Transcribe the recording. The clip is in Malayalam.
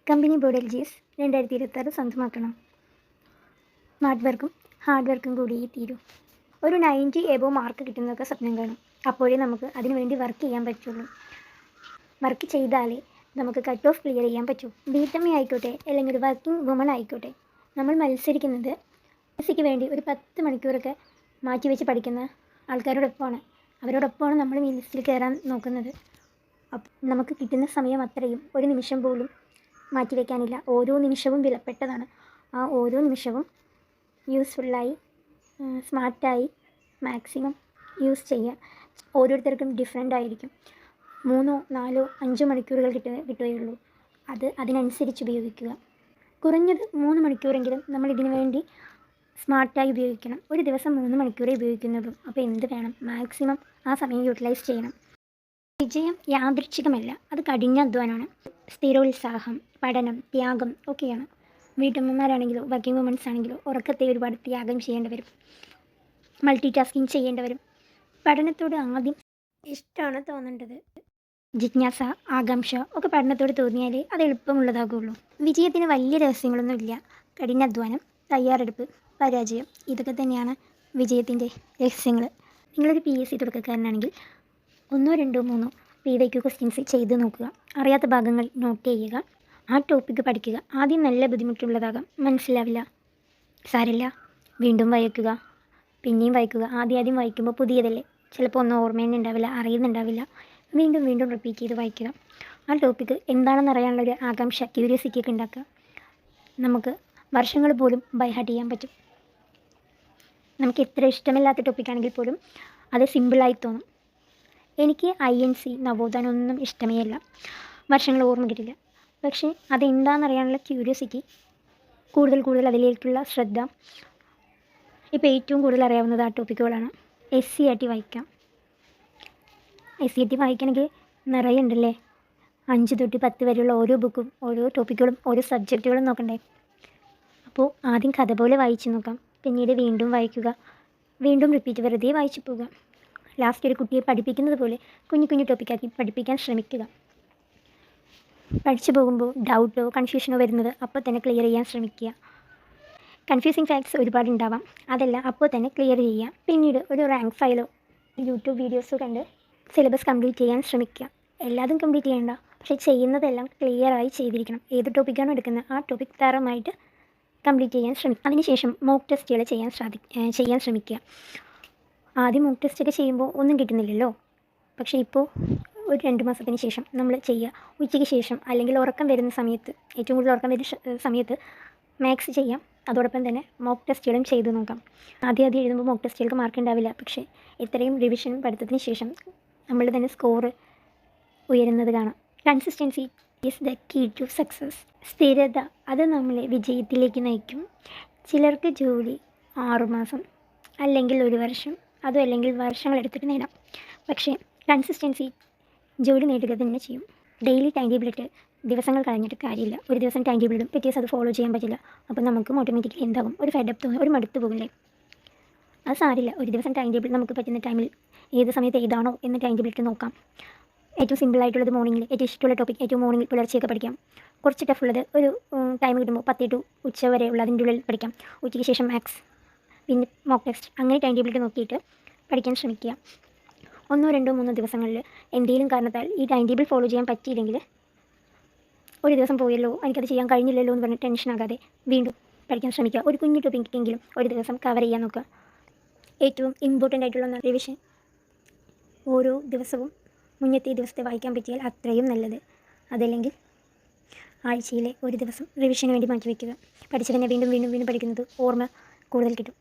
Company board LGS 2026 സ്വന്തമാക്കണം. സ്മാർട്ട് വർക്കും ഹാർഡ് വർക്കും കൂടിയേ തീരൂ. ഒരു 90 എബോവ് മാർക്ക് കിട്ടുന്നതൊക്കെ സ്വപ്നം കാണും. അപ്പോഴേ നമുക്ക് അതിനുവേണ്ടി വർക്ക് ചെയ്യാൻ പറ്റുള്ളൂ. വർക്ക് ചെയ്താലേ നമുക്ക് കട്ട് ഓഫ് ക്ലിയർ ചെയ്യാൻ പറ്റൂ. വീട്ടമ്മ ആയിക്കോട്ടെ അല്ലെങ്കിൽ ഒരു വർക്കിംഗ് വുമൺ ആയിക്കോട്ടെ, നമ്മൾ മത്സരിക്കുന്നത് PSCക്ക് വേണ്ടി ഒരു 10 മണിക്കൂറൊക്കെ മാറ്റിവെച്ച് പഠിക്കുന്ന ആൾക്കാരോടൊപ്പമാണ്. അവരോടൊപ്പമാണ് നമ്മൾ ഈ ലിസ്റ്റിൽ കയറാൻ നോക്കുന്നത്. നമുക്ക് കിട്ടുന്ന സമയം അത്രയും ഒരു നിമിഷം പോലും മാറ്റിവെക്കാനില്ല. ഓരോ നിമിഷവും വിലപ്പെട്ടതാണ്. ആ ഓരോ നിമിഷവും യൂസ്ഫുള്ളായി സ്മാർട്ടായി മാക്സിമം യൂസ് ചെയ്യുക. ഓരോരുത്തർക്കും ഡിഫറെൻ്റ് ആയിരിക്കും. 3, 4, 5 മണിക്കൂറുകൾ കിട്ടുകയുള്ളൂ. അതിനനുസരിച്ച് ഉപയോഗിക്കുക. കുറഞ്ഞത് 3 മണിക്കൂറെങ്കിലും നമ്മൾ ഇതിനു വേണ്ടി സ്മാർട്ടായി ഉപയോഗിക്കണം. ഒരു ദിവസം 3 മണിക്കൂറേ ഉപയോഗിക്കുന്നുള്ളൂ. അപ്പോൾ എന്ത് വേണം? മാക്സിമം ആ സമയം യൂട്ടിലൈസ് ചെയ്യണം. വിജയം യാദൃച്ഛികമല്ല, അത് കഠിന അധ്വാനമാണ്. സ്ഥിരോത്സാഹം, പഠനം, ത്യാഗം ഒക്കെയാണ്. വീട്ടമ്മമാരാണെങ്കിലോ വർക്കിംഗ് വുമൻസ് ആണെങ്കിലോ ഉറക്കത്തെ ഒരുപാട് ത്യാഗം ചെയ്യേണ്ടി വരും. മൾട്ടി ടാസ്കിങ് ചെയ്യേണ്ടി വരും. പഠനത്തോട് ആദ്യം ഇഷ്ടമാണ് തോന്നേണ്ടത്. ജിജ്ഞാസ, ആകാംക്ഷ ഒക്കെ പഠനത്തോട് തോന്നിയാലേ അത് എളുപ്പമുള്ളതാകുള്ളൂ. വിജയത്തിന് വലിയ രഹസ്യങ്ങളൊന്നുമില്ല. കഠിനാധ്വാനം, തയ്യാറെടുപ്പ്, പരാജയം ഇതൊക്കെ തന്നെയാണ് വിജയത്തിൻ്റെ രഹസ്യങ്ങൾ. നിങ്ങളൊരു PSC തുടക്കക്കാരനാണെങ്കിൽ 1, 2, 3 PYQ ക്വസ്റ്റ്യൻസ് ചെയ്ത് നോക്കുക. അറിയാത്ത ഭാഗങ്ങൾ നോട്ട് ചെയ്യുക. ആ ടോപ്പിക്ക് പഠിക്കുക. ആദ്യം നല്ല ബുദ്ധിമുട്ടുള്ളതാകാം, മനസ്സിലാവില്ല, സാരമില്ല, വീണ്ടും വായിക്കുക, പിന്നെയും വായിക്കുക. ആദ്യം വായിക്കുമ്പോൾ പുതിയതല്ലേ, ചിലപ്പോൾ ഒന്നും ഓർമ്മ തന്നെ ഉണ്ടാവില്ല, അറിയുന്നുണ്ടാവില്ല. വീണ്ടും റിപ്പീറ്റ് ചെയ്ത് വായിക്കുക. ആ ടോപ്പിക്ക് എന്താണെന്ന് അറിയാനുള്ളൊരു ആകാംക്ഷ, ക്യൂരിയോസിറ്റി ഒക്കെ ഉണ്ടാക്കുക. നമുക്ക് വർഷങ്ങൾ പോലും ബൈ ഹാർട്ട് ചെയ്യാൻ പറ്റും. നമുക്ക് എത്ര ഇഷ്ടമില്ലാത്ത ടോപ്പിക്കാണെങ്കിൽ പോലും അത് സിമ്പിളായി തോന്നും. എനിക്ക് INC നവോത്ഥാനം ഒന്നും ഇഷ്ടമേ അല്ല. വർഷങ്ങൾ ഓർമ്മ കിട്ടില്ല. പക്ഷേ അതെന്താണെന്നറിയാനുള്ള ക്യൂരിയോസിറ്റി, കൂടുതൽ അതിലേക്കുള്ള ശ്രദ്ധ. ഇപ്പോൾ ഏറ്റവും കൂടുതൽ അറിയാവുന്നത് ആ ടോപ്പിക്കുകളാണ്. SCERT വായിക്കാം. SCERT വായിക്കണമെങ്കിൽ നിറയെ ഉണ്ടല്ലേ. 5 തൊട്ട് 10 വരെയുള്ള ഓരോ ബുക്കും ഓരോ ടോപ്പിക്കുകളും ഓരോ സബ്ജക്റ്റുകളും നോക്കണ്ടേ. അപ്പോൾ ആദ്യം കഥ പോലെ വായിച്ച് നോക്കാം. പിന്നീട് വീണ്ടും വായിക്കുക. വീണ്ടും റിപ്പീറ്റ്, വെറുതെ വായിച്ചു പോവുക. ലാസ്റ്റ് ഒരു കുട്ടിയെ പഠിപ്പിക്കുന്നത് പോലെ കുഞ്ഞു ടോപ്പിക്കാക്കി പഠിപ്പിക്കാൻ ശ്രമിക്കുക. പഠിച്ചു പോകുമ്പോൾ ഡൗട്ടോ കൺഫ്യൂഷനോ വരുന്നത് അപ്പോൾ തന്നെ ക്ലിയർ ചെയ്യാൻ ശ്രമിക്കുക. കൺഫ്യൂസിങ് ഫാക്ട്സ് ഒരുപാടുണ്ടാവാം, അതെല്ലാം അപ്പോൾ തന്നെ ക്ലിയർ ചെയ്യുക. പിന്നീട് ഒരു റാങ്ക് ഫയലോ YouTube വീഡിയോസോ കണ്ട് സിലബസ് കംപ്ലീറ്റ് ചെയ്യാൻ ശ്രമിക്കുക. എല്ലാതും കംപ്ലീറ്റ് ചെയ്യേണ്ട, പക്ഷേ ചെയ്യുന്നതെല്ലാം ക്ലിയറായി ചെയ്തിരിക്കണം. ഏത് ടോപ്പിക്കാണോ എടുക്കുന്നത് ആ ടോപ്പിക് തരമായിട്ട് കംപ്ലീറ്റ് ചെയ്യാൻ ശ്രമിക്കുക. അതിനുശേഷം മോക്ക് ടെസ്റ്റുകൾ ചെയ്യാൻ ശ്രമിക്കുക. ആദ്യം മോക്ക് ടെസ്റ്റൊക്കെ ചെയ്യുമ്പോൾ ഒന്നും കിട്ടുന്നില്ലല്ലോ. പക്ഷേ ഇപ്പോൾ ഒരു 2 മാസത്തിന് ശേഷം നമ്മൾ ചെയ്യുക. ഉച്ചയ്ക്ക് ശേഷം അല്ലെങ്കിൽ ഉറക്കം വരുന്ന സമയത്ത്, ഏറ്റവും കൂടുതൽ ഉറക്കം വരുന്ന സമയത്ത് മാത്സ് ചെയ്യാം. അതോടൊപ്പം തന്നെ മോക്ക് ടെസ്റ്റുകളും ചെയ്ത് നോക്കാം. ആദ്യം എഴുതുമ്പോൾ മോക്ക് ടെസ്റ്റുകൾക്ക് മാർക്ക് ഉണ്ടാവില്ല. പക്ഷേ ഇത്രയും റിവിഷനും പഠിത്തത്തിന് ശേഷം നമ്മൾ തന്നെ സ്കോർ ഉയരുന്നത് കാണാം. Consistency is the key to success. സ്ഥിരത, അത് നമ്മളെ വിജയത്തിലേക്ക് നയിക്കും. ചിലർക്ക് ജോലി 6 മാസം അല്ലെങ്കിൽ 1 വർഷം, അതും അല്ലെങ്കിൽ വർഷങ്ങളെടുത്തിട്ട് നേടാം. പക്ഷേ കൺസിസ്റ്റൻസി ജോലി നേടുക തന്നെ ചെയ്യും. ഡെയിലി ടൈം ടേബിൾ ഇട്ട് ദിവസങ്ങൾ കളഞ്ഞിട്ട് കാര്യമില്ല. ഒരു ദിവസം ടൈം ടേബിൾ ഇടും, പിറ്റേ ദിവസം അത് ഫോളോ ചെയ്യാൻ പറ്റില്ല. അപ്പോൾ നമുക്കും ഓട്ടോമാറ്റിക്കലി എന്താകും, ഒരു ഫെഡപ്പ് തോന്നും, ഒരു മടുത്ത് പോകില്ലേ. അത് സാരില്ല. ഒരു ദിവസം ടൈം ടേബിൾ നമുക്ക് പറ്റുന്ന ടൈമിൽ ഏത് സമയത്ത് ഏതാണോ എന്ന് ടൈം ടേബിൾ ഇട്ട് നോക്കാം. ഏറ്റവും സിമ്പിളായിട്ടുള്ളത് മോർണിംഗിൽ, ഏറ്റവും ഇഷ്ടമുള്ള ടോപ്പിക് ഏറ്റവും മോർണിംഗിൽ പുലർച്ചയൊക്കെ പഠിക്കാം. കുറച്ച് ടഫുള്ളത് ഒരു ടൈം കിട്ടുമ്പോൾ 10 to ഉച്ച വരെ ഉള്ള അതിൻ്റെ ഉള്ളിൽ പഠിക്കാം. ഉച്ചയ്ക്ക് ശേഷം മാത്സ്, പിന്നെ മോക്ക് ടെസ്റ്റ്, അങ്ങനെ ടൈം ടേബിൾ ഇട്ട് നോക്കിയിട്ട് പഠിക്കാൻ ശ്രമിക്കുക. 1, 2, 3 ദിവസങ്ങളിൽ എന്തെങ്കിലും കാരണത്താൽ ഈ ടൈം ടേബിൾ ഫോളോ ചെയ്യാൻ പറ്റിയില്ലെങ്കിൽ ഒരു ദിവസം പോയല്ലോ, എനിക്കത് ചെയ്യാൻ കഴിഞ്ഞില്ലല്ലോ എന്ന് പറഞ്ഞ് ടെൻഷനാകാതെ വീണ്ടും പഠിക്കാൻ ശ്രമിക്കുക. ഒരു കുഞ്ഞു ടോപ്പിക്കെങ്കിലും ഒരു ദിവസം കവർ ചെയ്യാൻ നോക്കുക. ഏറ്റവും ഇമ്പോർട്ടൻ്റ് ആയിട്ടുള്ള റിവിഷൻ ഓരോ ദിവസവും മുന്നത്തെ ദിവസത്തെ വായിക്കാൻ പറ്റിയാൽ അത്രയും നല്ലത്. അതല്ലെങ്കിൽ ആഴ്ചയിലെ ഒരു ദിവസം റിവിഷന് വേണ്ടി മാറ്റിവെക്കുക. പഠിച്ചതിനെ വീണ്ടും പഠിക്കുന്നത് ഓർമ്മ കൂടുതൽ കിട്ടും.